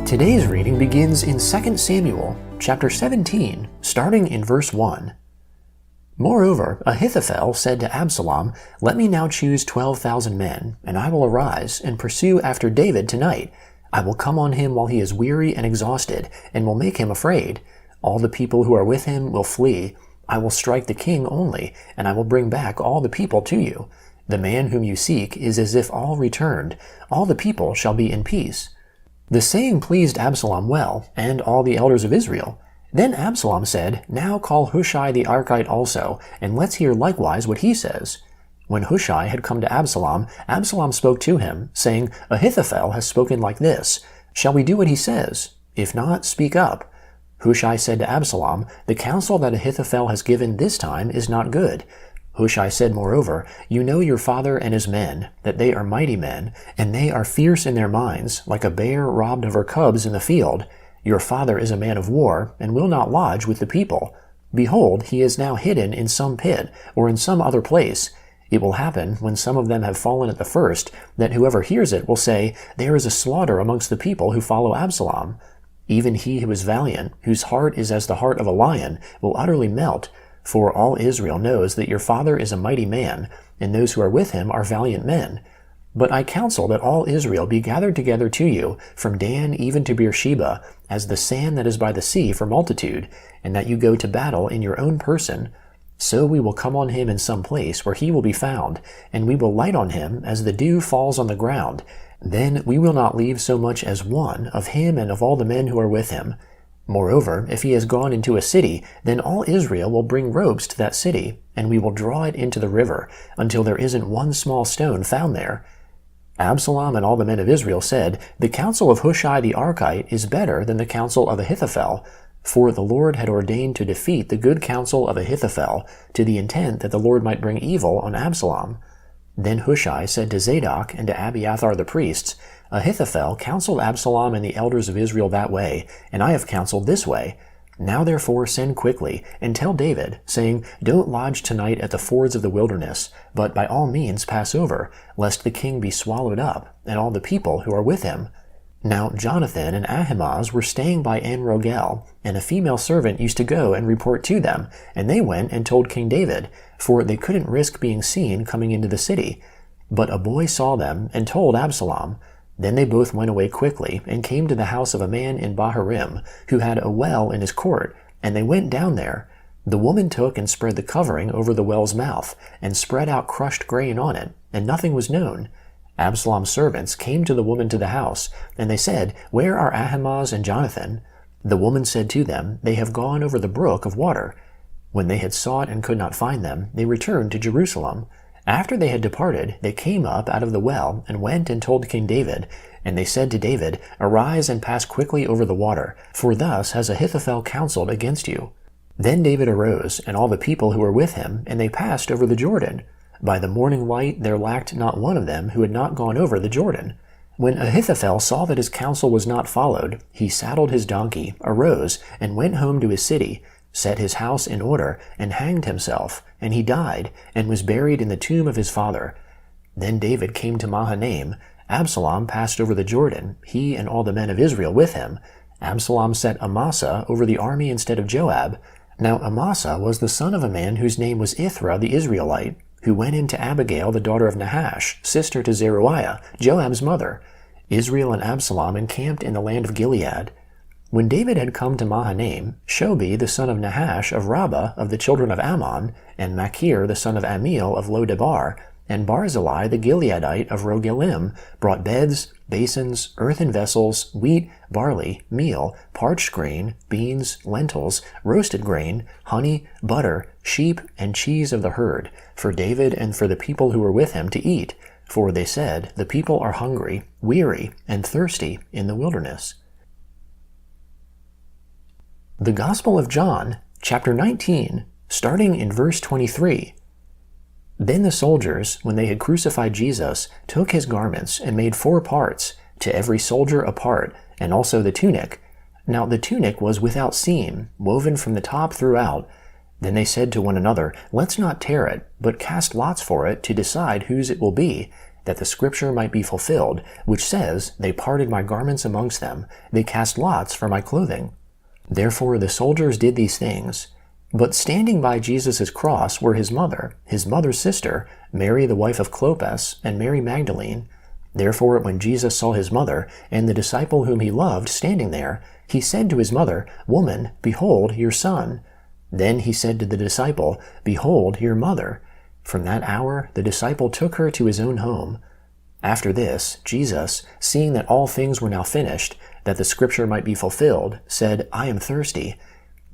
Today's reading begins in 2 Samuel, chapter 17, starting in verse 1. Moreover, Ahithophel said to Absalom, "Let me now choose 12,000 men, and I will arise and pursue after David tonight. I will come on him while he is weary and exhausted, and will make him afraid. All the people who are with him will flee. I will strike the king only, and I will bring back all the people to you. The man whom you seek is as if all returned. All the people shall be in peace." The saying pleased Absalom well, and all the elders of Israel. Then Absalom said, "Now call Hushai the Archite also, and let's hear likewise what he says." When Hushai had come to Absalom, Absalom spoke to him, saying, "Ahithophel has spoken like this. Shall we do what he says? If not, speak up." Hushai said to Absalom, "The counsel that Ahithophel has given this time is not good." Hushai said moreover, "You know your father and his men, that they are mighty men, and they are fierce in their minds, like a bear robbed of her cubs in the field. Your father is a man of war, and will not lodge with the people. Behold, he is now hidden in some pit, or in some other place. It will happen, when some of them have fallen at the first, that whoever hears it will say, 'There is a slaughter amongst the people who follow Absalom.' Even he who is valiant, whose heart is as the heart of a lion, will utterly melt. For all Israel knows that your father is a mighty man, and those who are with him are valiant men. But I counsel that all Israel be gathered together to you, from Dan even to Beersheba, as the sand that is by the sea for multitude, and that you go to battle in your own person. So we will come on him in some place where he will be found, and we will light on him as the dew falls on the ground. Then we will not leave so much as one of him and of all the men who are with him. Moreover, if he has gone into a city, then all Israel will bring ropes to that city, and we will draw it into the river, until there isn't one small stone found there." Absalom and all the men of Israel said, "The counsel of Hushai the Archite is better than the counsel of Ahithophel." For the Lord had ordained to defeat the good counsel of Ahithophel, to the intent that the Lord might bring evil on Absalom. Then Hushai said to Zadok and to Abiathar the priests, "Ahithophel counseled Absalom and the elders of Israel that way, and I have counseled this way. Now therefore send quickly, and tell David, saying, 'Don't lodge tonight at the fords of the wilderness, but by all means pass over, lest the king be swallowed up, and all the people who are with him.'" Now Jonathan and Ahimaaz were staying by En-Rogel, and a female servant used to go and report to them, and they went and told King David, for they couldn't risk being seen coming into the city. But a boy saw them and told Absalom. Then they both went away quickly, and came to the house of a man in Bahurim, who had a well in his court, and they went down there. The woman took and spread the covering over the well's mouth, and spread out crushed grain on it, and nothing was known. Absalom's servants came to the woman to the house, and they said, "Where are Ahimaaz and Jonathan?" The woman said to them, "They have gone over the brook of water." When they had sought and could not find them, they returned to Jerusalem. After they had departed, they came up out of the well, and went and told King David. And they said to David, "Arise and pass quickly over the water, for thus has Ahithophel counseled against you." Then David arose, and all the people who were with him, and they passed over the Jordan. By the morning light there lacked not one of them who had not gone over the Jordan. When Ahithophel saw that his counsel was not followed, he saddled his donkey, arose, and went home to his city, set his house in order, and hanged himself, and he died, and was buried in the tomb of his father. Then David came to Mahanaim. Absalom passed over the Jordan, he and all the men of Israel with him. Absalom set Amasa over the army instead of Joab. Now Amasa was the son of a man whose name was Ithra the Israelite, who went in to Abigail the daughter of Nahash, sister to Zeruiah, Joab's mother. Israel and Absalom encamped in the land of Gilead. When David had come to Mahanaim, Shobi the son of Nahash of Rabbah of the children of Ammon, and Machir the son of Amiel of Lo-debar, and Barzillai the Gileadite of Rogelim brought beds, basins, earthen vessels, wheat, barley, meal, parched grain, beans, lentils, roasted grain, honey, butter, sheep, and cheese of the herd, for David and for the people who were with him to eat. For they said, "The people are hungry, weary, and thirsty in the wilderness." The Gospel of John, chapter 19, starting in verse 23. Then the soldiers, when they had crucified Jesus, took his garments and made 4 parts, to every soldier a part, and also the tunic. Now the tunic was without seam, woven from the top throughout. Then they said to one another, Let's not tear it, but cast lots for it to decide whose it will be, that the scripture might be fulfilled, which says, They parted my garments amongst them, they cast lots for my clothing. Therefore the soldiers did these things. But standing by Jesus' cross were his mother's sister, Mary the wife of Clopas, and Mary Magdalene. Therefore when Jesus saw his mother, and the disciple whom he loved standing there, he said to his mother, Woman, behold your son. Then he said to the disciple, Behold your mother. From that hour the disciple took her to his own home. After this, Jesus, seeing that all things were now finished, that the scripture might be fulfilled, said, I am thirsty.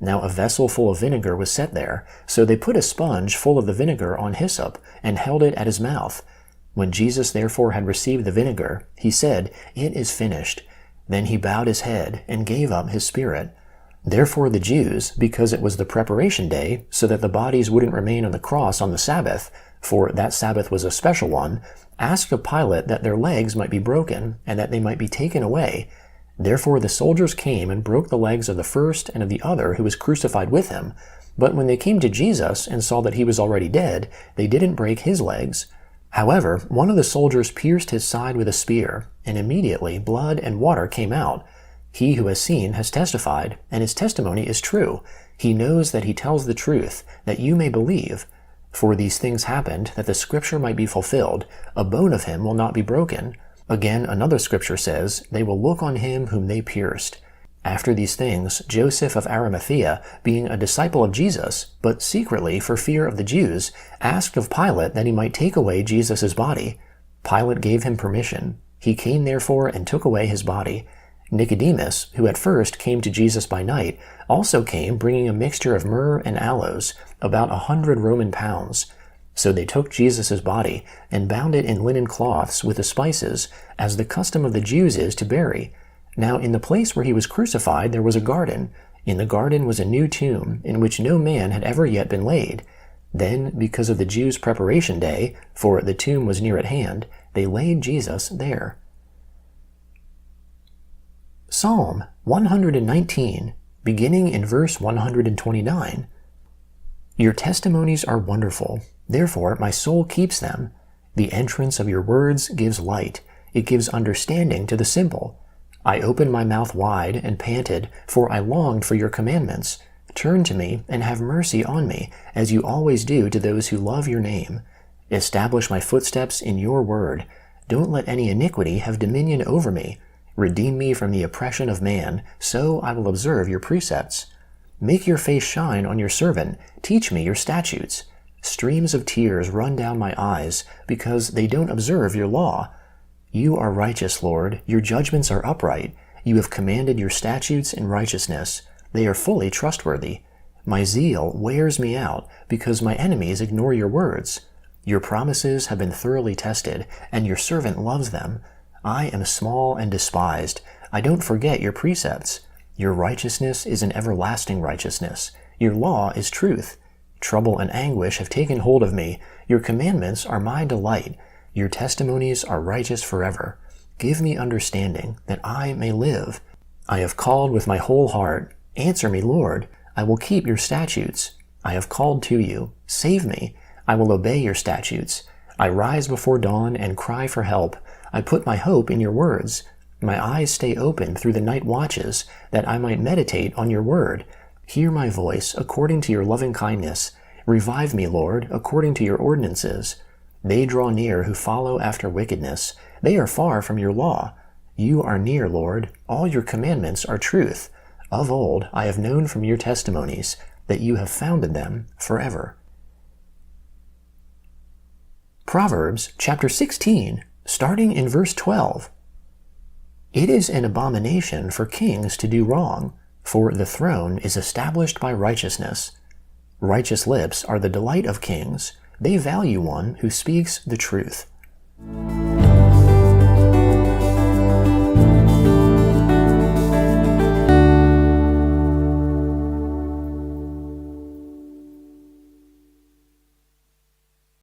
Now a vessel full of vinegar was set there, so they put a sponge full of the vinegar on hyssop, and held it at his mouth. When Jesus therefore had received the vinegar, he said, It is finished. Then he bowed his head, and gave up his spirit. Therefore the Jews, because it was the preparation day, so that the bodies wouldn't remain on the cross on the Sabbath, for that Sabbath was a special one, asked of Pilate that their legs might be broken, and that they might be taken away. Therefore the soldiers came and broke the legs of the first and of the other who was crucified with him. But when they came to Jesus and saw that he was already dead, they didn't break his legs. However, one of the soldiers pierced his side with a spear, and immediately blood and water came out. He who has seen has testified, and his testimony is true. He knows that he tells the truth, that you may believe. For these things happened, that the scripture might be fulfilled, a bone of him will not be broken. Again, another scripture says, They will look on him whom they pierced. After these things, Joseph of Arimathea, being a disciple of Jesus, but secretly for fear of the Jews, asked of Pilate that he might take away Jesus' body. Pilate gave him permission. He came therefore and took away his body. Nicodemus, who at first came to Jesus by night, also came bringing a mixture of myrrh and aloes, about 100 Roman pounds. So they took Jesus' body, and bound it in linen cloths with the spices, as the custom of the Jews is to bury. Now in the place where he was crucified there was a garden. In the garden was a new tomb, in which no man had ever yet been laid. Then, because of the Jews' preparation day, for the tomb was near at hand, they laid Jesus there. Psalm 119, beginning in verse 129. Your testimonies are wonderful, therefore my soul keeps them. The entrance of your words gives light, it gives understanding to the simple. I opened my mouth wide and panted, for I longed for your commandments. Turn to me and have mercy on me, as you always do to those who love your name. Establish my footsteps in your word. Don't let any iniquity have dominion over me. Redeem me from the oppression of man, so I will observe your precepts. Make your face shine on your servant, teach me your statutes. Streams of tears run down my eyes, because they don't observe your law. You are righteous, Lord, your judgments are upright. You have commanded your statutes in righteousness. They are fully trustworthy. My zeal wears me out, because my enemies ignore your words. Your promises have been thoroughly tested, and your servant loves them. I am small and despised. I don't forget your precepts. Your righteousness is an everlasting righteousness. Your law is truth. Trouble and anguish have taken hold of me. Your commandments are my delight. Your testimonies are righteous forever. Give me understanding, that I may live. I have called with my whole heart. Answer me, Lord. I will keep your statutes. I have called to you. Save me. I will obey your statutes. I rise before dawn and cry for help. I put my hope in your words. My eyes stay open through the night watches, that I might meditate on your word. Hear my voice according to your loving kindness. Revive me, Lord, according to your ordinances. They draw near who follow after wickedness. They are far from your law. You are near, Lord. All your commandments are truth. Of old I have known from your testimonies that you have founded them forever. Proverbs chapter 16, starting in verse 12. It is an abomination for kings to do wrong, for the throne is established by righteousness. Righteous lips are the delight of kings. They value one who speaks the truth.